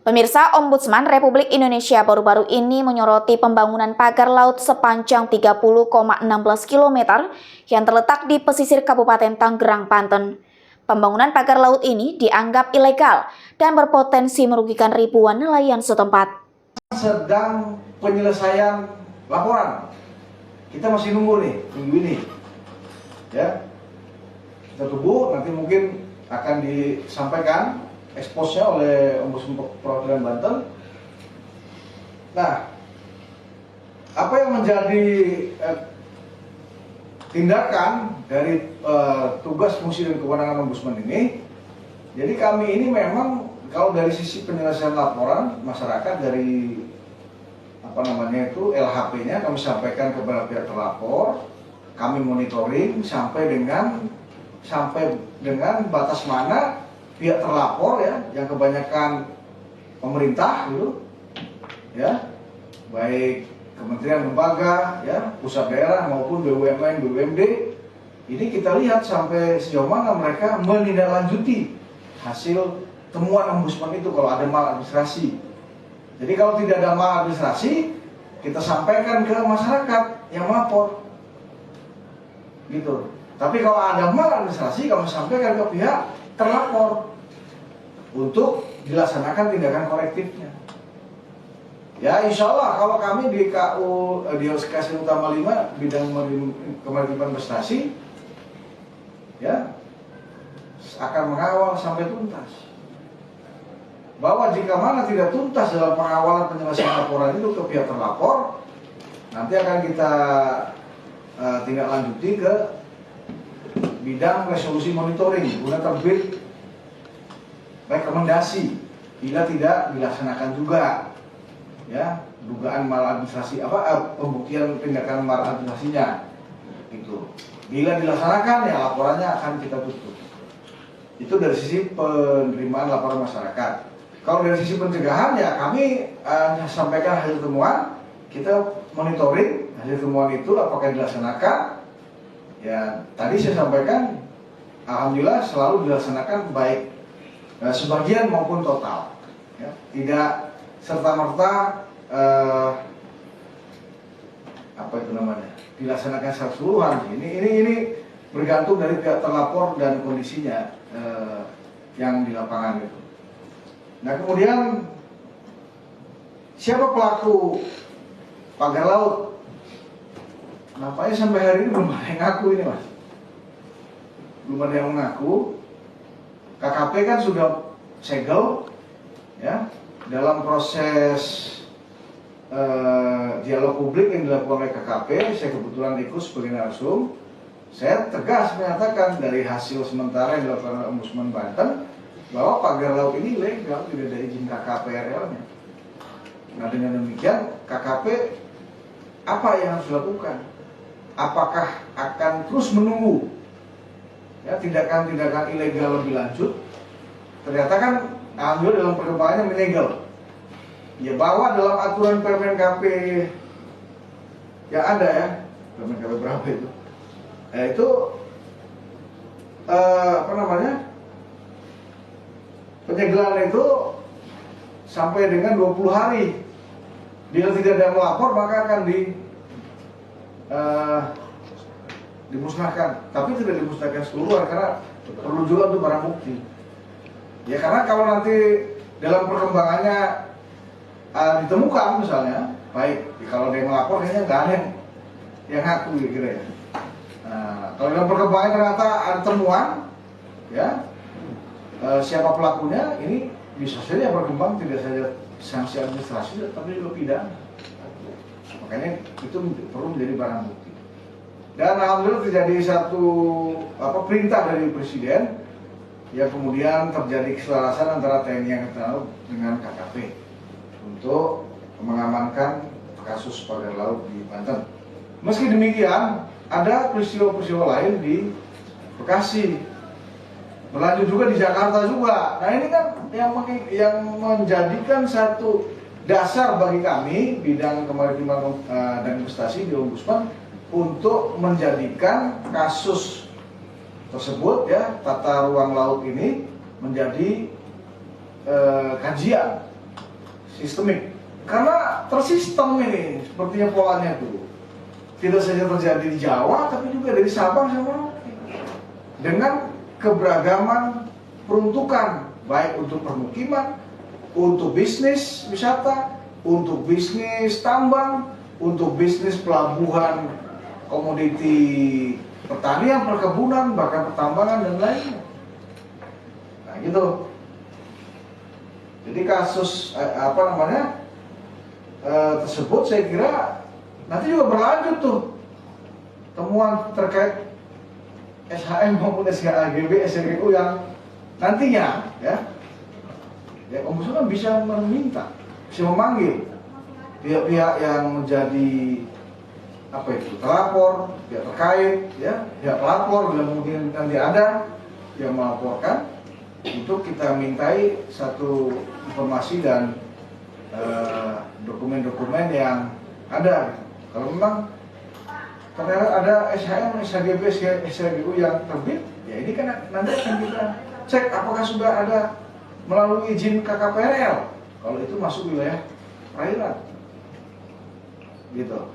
Pemirsa, Ombudsman Republik Indonesia baru-baru ini menyoroti pembangunan pagar laut sepanjang 30,16 km yang terletak di pesisir Kabupaten Tangerang, Banten. Pembangunan pagar laut ini dianggap ilegal dan berpotensi merugikan ribuan nelayan setempat. Sedang penyelesaian laporan. Kita masih nunggu nih, minggu ini. Ya. Kita tunggu, nanti mungkin akan disampaikan eksposnya oleh Ombudsman Perwakilan Banten. Nah, apa yang menjadi tindakan dari tugas, fungsi, dan kewenangan Ombudsman ini? Jadi kami ini memang kalau dari sisi penyelesaian laporan masyarakat dari LHP-nya kami sampaikan kepada pihak terlapor, kami monitoring sampai dengan batas mana pihak terlapor ya, yang kebanyakan pemerintah gitu, ya, baik kementerian lembaga, ya, pusat daerah maupun BUMN, BUMD, ini kita lihat sampai sejauh mana mereka menindaklanjuti hasil temuan Ombudsman itu kalau ada maladministrasi. Jadi kalau tidak ada maladministrasi, kita sampaikan ke masyarakat yang melapor, gitu. Tapi kalau ada maladministrasi, kami sampaikan ke pihak terlapor untuk dilaksanakan tindakan korektifnya. Ya, insya Allah kalau kami di KU di Kasih Utama 5 bidang kemaritiman investasi, ya, akan mengawal sampai tuntas. Bahwa jika mana tidak tuntas dalam pengawalan penyelesaian laporan itu ke pihak terlapor, nanti akan kita tindak lanjuti ke bidang resolusi monitoring guna terbit rekomendasi bila tidak dilaksanakan juga, ya, dugaan maladministrasi pembuktian tindakan maladministrasinya itu. Bila dilaksanakan ya laporannya akan kita tutup. Itu dari sisi penerimaan laporan masyarakat. Kalau dari sisi pencegahan ya kami sampaikan hasil temuan, kita monitoring hasil temuan itu apakah dilaksanakan. Ya, tadi saya sampaikan, alhamdulillah selalu dilaksanakan baik sebagian maupun total. Ya, tidak serta-merta dilaksanakan secara keseluruhan. Ini bergantung dari pihak terlapor dan kondisinya yang di lapangan itu. Nah, kemudian siapa pelaku pagar laut? Nampaknya sampai hari ini belum ada yang ngaku ini, Mas. Belum ada yang mengaku. KKP kan sudah segel, ya, dalam proses dialog publik yang dilakukan oleh KKP. Saya kebetulan ikut sebagai narsum. Saya tegas menyatakan dari hasil sementara yang dilakukan oleh Ombudsman Banten bahwa pagar laut ini legal, tidak ada izin KKPRL-nya. Nah, dengan demikian KKP apa yang harus dilakukan? Apakah akan terus menunggu ya tindakan-tindakan ilegal lebih lanjut? Ternyata kan alhamdulillah dalam perkembangannya menyegel. Ya, bahwa dalam aturan Permen KP yang ada ya, Permen KP berapa itu? Itu penyegelan itu sampai dengan 20 hari. Bila tidak ada yang melapor maka akan dimusnahkan. Tapi tidak dimusnahkan seluruhan karena perlu juga untuk barang bukti. Ya, karena kalau nanti dalam perkembangannya ditemukan misalnya, baik kalau ada yang melapor kayaknya nggak ada yang ngaku gitu ya. Nah, kalau dalam perkembangan ternyata ada temuan, ya, siapa pelakunya, ini bisa saja berkembang tidak saja sanksi administrasi, tapi juga pidana. Makanya itu perlu menjadi barang bukti. Dan alhamdulillah terjadi satu perintah dari Presiden, yang kemudian terjadi keselarasan antara TNI Angkatan Laut dengan KKP untuk mengamankan kasus pagar laut di Banten. Meski demikian, ada peristiwa-peristiwa lain di Bekasi, berlanjut juga di Jakarta juga. Nah, ini kan yang menjadikan satu dasar bagi kami bidang kemaritiman dan investasi di Ombudsman untuk menjadikan kasus tersebut, ya, tata ruang laut ini menjadi kajian sistemik. Karena tersistem ini, sepertinya polanya itu. Tidak saja terjadi di Jawa, tapi juga dari Sabang sampai Merauke. Dengan keberagaman peruntukan, baik untuk permukiman, untuk bisnis wisata, untuk bisnis tambang, untuk bisnis pelabuhan, komoditi pertanian, perkebunan, bahkan pertambangan dan lainnya. Nah gitu. Jadi kasus tersebut saya kira nanti juga berlanjut tuh temuan terkait SHM maupun SHAGB, SRGU yang nantinya ya Ombudsman bisa meminta, bisa memanggil pihak-pihak yang menjadi terlapor, pihak terkait, ya pihak pelapor bila mungkin nanti ada yang melaporkan untuk kita mintai satu informasi dan dokumen-dokumen yang ada. Kalau memang ternyata ada SHM, SHGB, SHGU yang terbit, ya ini kan nanti akan kita cek apakah sudah ada melalui izin KKPRL. Kalau itu masuk wilayah perairan, gitu.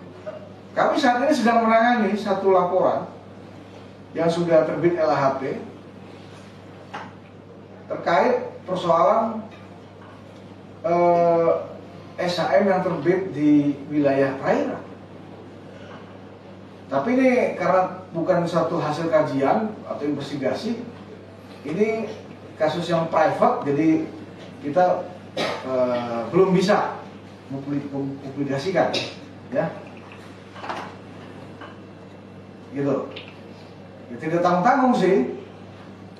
Kami saat ini sedang menangani satu laporan yang sudah terbit LHP terkait persoalan SHM yang terbit di wilayah perairan. Tapi ini karena bukan satu hasil kajian atau investigasi, ini kasus yang private, jadi kita belum bisa mempublikasikan, ya, gitu. Ya, tidak tanggung-tanggung sih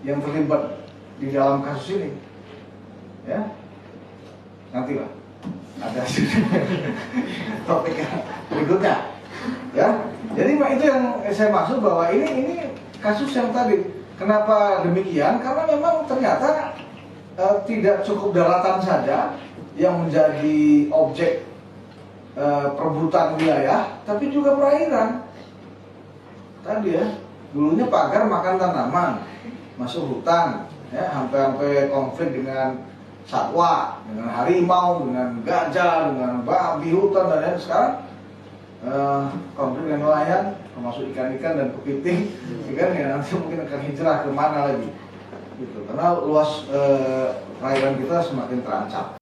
yang terlibat di dalam kasus ini, ya. Nantilah ada topik berikutnya, ya. Jadi itu yang saya maksud bahwa ini kasus yang tadi. Kenapa demikian? Karena memang ternyata tidak cukup daratan saja yang menjadi objek perebutan wilayah, tapi juga perairan. Tadi ya, dulunya pagar makan tanaman, masuk hutan, ya, sampai konflik dengan satwa, dengan harimau, dengan gajah, dengan babi hutan dan lain. Sekarang konflik dengan nelayan, termasuk ikan-ikan dan kepiting, ikan ya nanti mungkin akan hijrah ke mana lagi, gitu. Karena luas perairan kita semakin terancam.